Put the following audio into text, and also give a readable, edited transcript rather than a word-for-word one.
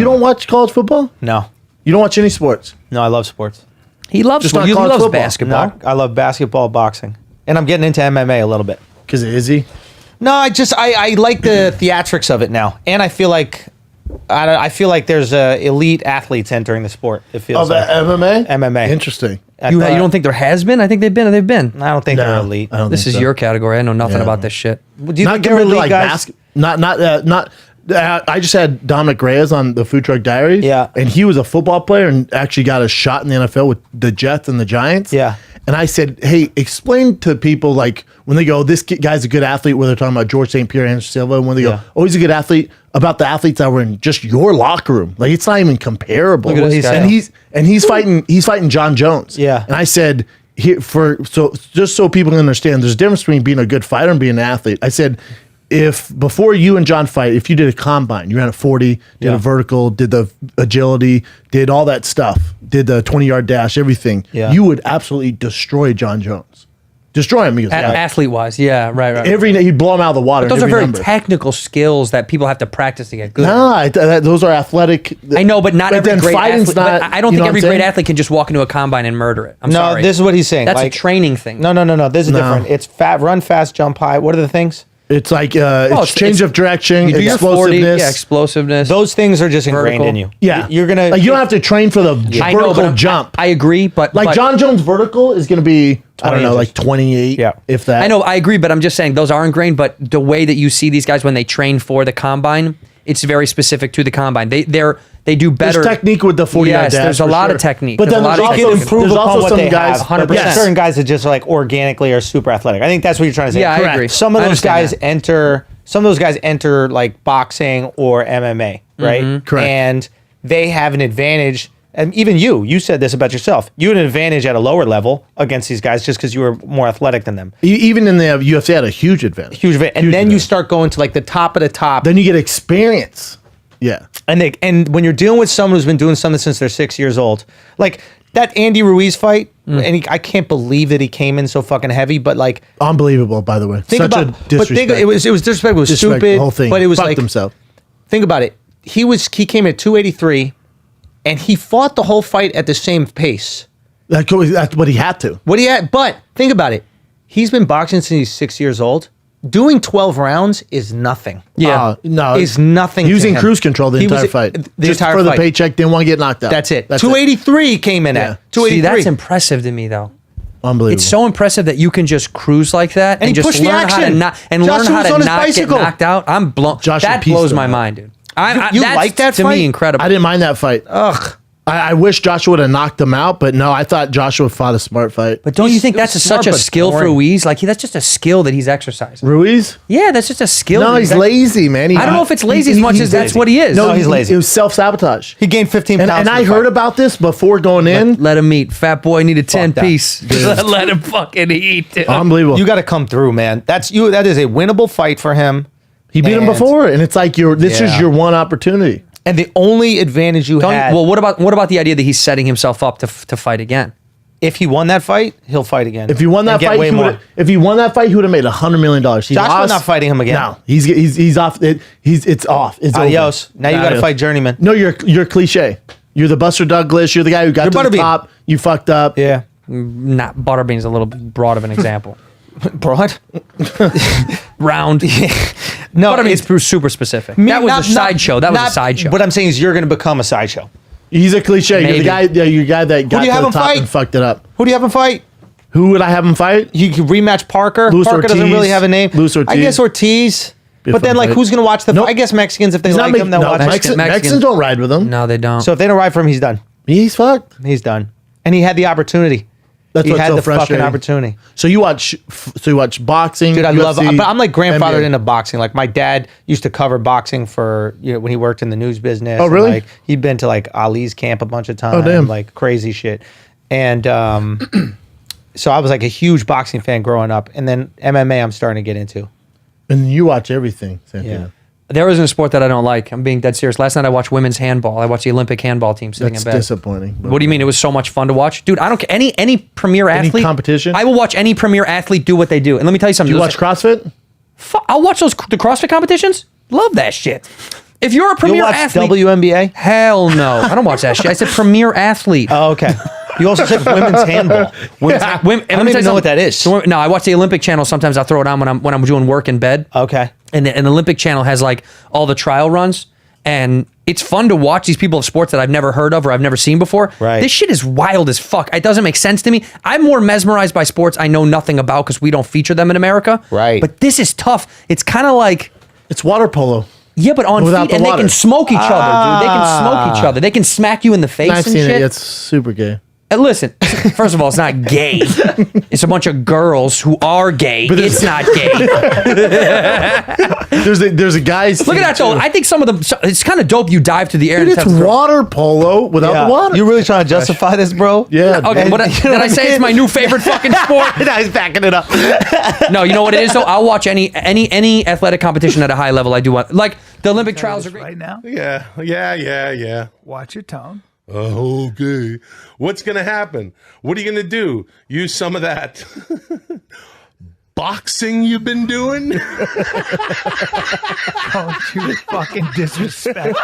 You don't watch college football? No. You don't watch any sports? No, I love sports. He loves Just not he college loves football. basketball. No, I love basketball, boxing. And I'm getting into MMA a little bit. Because of Izzy? No, I like the theatrics of it now. And I feel like there's elite athletes entering the sport. It feels like. MMA? MMA. Interesting. You don't think there has been? I think they've been. They've been. I don't think No, they're elite. I don't This think is so. your category. I know nothing Yeah. about this shit. Do you Not think they're compared to elite like guys? not. I just had Dominic Reyes on the Food Truck Diaries. Yeah. And he was a football player and actually got a shot in the NFL with the Jets and the Giants. Yeah. And I said, hey, explain to people like when they go, this guy's a good athlete, whether they're talking about George St. Pierre, Anderson Silva, and when they go, oh, he's a good athlete, about the athletes that were in just your locker room. Like it's not even comparable. Look at this guy. And he's fighting John Jones. Yeah. And I said, just so people can understand, there's a difference between being a good fighter and being an athlete. I said, if before you and John fight, if you did a combine, you ran a 40, did a vertical, did the agility, did all that stuff, did the 20-yard dash, everything, you would absolutely destroy John Jones. Destroy him. Athlete-wise, yeah, right. He'd blow him out of the water. But those are very technical skills that people have to practice to get good. Nah, those are athletic. I know, but not every great athlete. Not, I don't think every great athlete can just walk into a combine and murder it. I'm sorry. No, this is what he's saying. That's a training thing. No. This is different. It's run fast, jump high. What are the things? It's like it's change of direction, you do your 40, explosiveness. Those things are just ingrained in you. Yeah, you're gonna. Like, you don't have to train for the vertical jump. I agree, but John Jones' vertical is going to be I don't know, like 28. Yeah, if that. I know, I agree, but I'm just saying those are ingrained. But the way that you see these guys when they train for the combine, it's very specific to the combine. They do better. There's technique with the 40 yard dash. There's a lot of technique. But then there's also some guys. 100%. There's certain guys that just like organically are super athletic. I think that's what you're trying to say. Yeah, I agree. Some of those guys enter like boxing or MMA, right? Mm-hmm. Correct. And they have an advantage. And even you said this about yourself. You had an advantage at a lower level against these guys just because you were more athletic than them. Even in the UFC, had a huge advantage. And then you start going to like the top of the top. Then you get experience. Yeah. And when you're dealing with someone who's been doing something since they're 6 years old, like that Andy Ruiz fight, and I can't believe that he came in so fucking heavy, but like unbelievable, by the way. Such a disrespect. It was disrespect. It was stupid. The whole thing. But it was Fucked like himself. Think about it. He came at 283, and he fought the whole fight at the same pace. That's what he had to. But think about it. He's been boxing since he's 6 years old. Doing 12 rounds is nothing. Yeah. No. Is nothing. He was to in him. cruise control the entire fight. Just for the paycheck, didn't want to get knocked out. That's it. 283 came in at. 283. See, that's impressive to me, though. Unbelievable. It's so impressive that you can just cruise like that and he just pushed the learn how to action. not and Joshua learn how was to on his not get bicycle. knocked out. I'm blown. Joshua That pieced blows him my out. mind, dude. You That's, like that to fight? me incredible. I didn't mind that fight. Ugh. I wish Joshua would have knocked him out, but no, I thought Joshua fought a smart fight. But don't you think it was that's smart, such a but skill for boring. Ruiz? Like that's just a skill that he's exercising. Ruiz? Yeah, that's just a skill. No, that he's lazy, man. I don't know if it's lazy as much as that's what he is. No, he's lazy. It was self-sabotage. He gained 15 pounds. And I heard about this before going in. Let him eat. Fat boy needed 10 that. piece. Let him fucking eat. Dude. Unbelievable. You got to come through, man. That is a winnable fight for him. He beat him before, and it's like this is your one opportunity. And the only advantage you had. Well, what about the idea that he's setting himself up to fight again? If he won that fight, he'll fight again. If he won that fight, he would have made $100 million. Joshua's not fighting him again. No, he's off. It's off. It's Adios. over. Now you got to fight Journeyman. No, you're cliche. You're the Buster Douglas. You're the guy who got to the top. You fucked up. Yeah. Not Butterbean's a little bit broad of an example. Broad? Round. No, Butterbean's super specific. That was a sideshow. That was a sideshow. What I'm saying is you're going to become a sideshow. He's a cliche. Maybe. You're the guy. You're the guy that got do you to have the him top fight? and fucked it up. Who do you have him fight? Who would I have him fight? You could rematch Parker. Luis Parker doesn't Ortiz. really have a name. Luis Ortiz. I guess Ortiz. Be a But then, fun like, fight. who's going to watch the Nope. fight? I guess Mexicans, if they He's like not him, they'll watch him. Mexicans don't ride with him. No, they don't. So if they don't ride for him, he's done. He's fucked. He's done. And he had the opportunity. That's He what's had so the fucking frustrating. opportunity. So you watch boxing, Dude, I love. UFC, But I'm like grandfathered NBA. into boxing. Like my dad used to cover boxing for when he worked in the news business. Oh, really? And, like he'd been to like Ali's camp a bunch of times. Oh, damn. Like crazy shit. And so I was like a huge boxing fan growing up. And then MMA, I'm starting to get into. And you watch everything, Santino. Yeah. There isn't a sport that I don't like. I'm being dead serious. Last night I watched women's handball. I watched the Olympic handball team sitting That's in bed. disappointing. What do you mean? It was so much fun to watch, dude. I don't care any premier athlete competition? I will watch any premier athlete do what they do. And let me tell you something. Do you watch CrossFit? I'll watch the CrossFit competitions. Love that shit. If you're a You premier watch athlete, WNBA? hell no. I don't watch that shit. I said premier athlete. Oh, okay. You also said women's handball. Women, I don't even know what that is. So, no, I watch the Olympic channel. Sometimes I'll throw it on when I'm doing work in bed. Okay. And the Olympic channel has like all the trial runs. And it's fun to watch these people of sports that I've never heard of or I've never seen before. Right. This shit is wild as fuck. It doesn't make sense to me. I'm more mesmerized by sports I know nothing about because we don't feature them in America. Right. But this is tough. It's kind of like... It's water polo. Yeah, but on Without feet, the and water. they can smoke each other, dude. They can smoke each other. They can smack you in the face I've and seen shit. it. It's super gay. And listen, first of all, it's not gay. It's a bunch of girls who are gay. But It's not gay. There's a guy's. Look at that, though. I think some of them, it's kind of dope you dive to the air. Dude, and it's water polo without the water. You really trying to justify this, bro? Yeah. Okay, dude. what, did I say it's my new favorite fucking sport? Now he's backing it up. No, you know what it is, though? I'll watch any athletic competition at a high level. I do want, like, the Olympic trials are great. Right now, Yeah. watch your tone. Okay. What's going to happen? What are you going to do? Use some of that boxing you've been doing? Don't you fucking disrespect.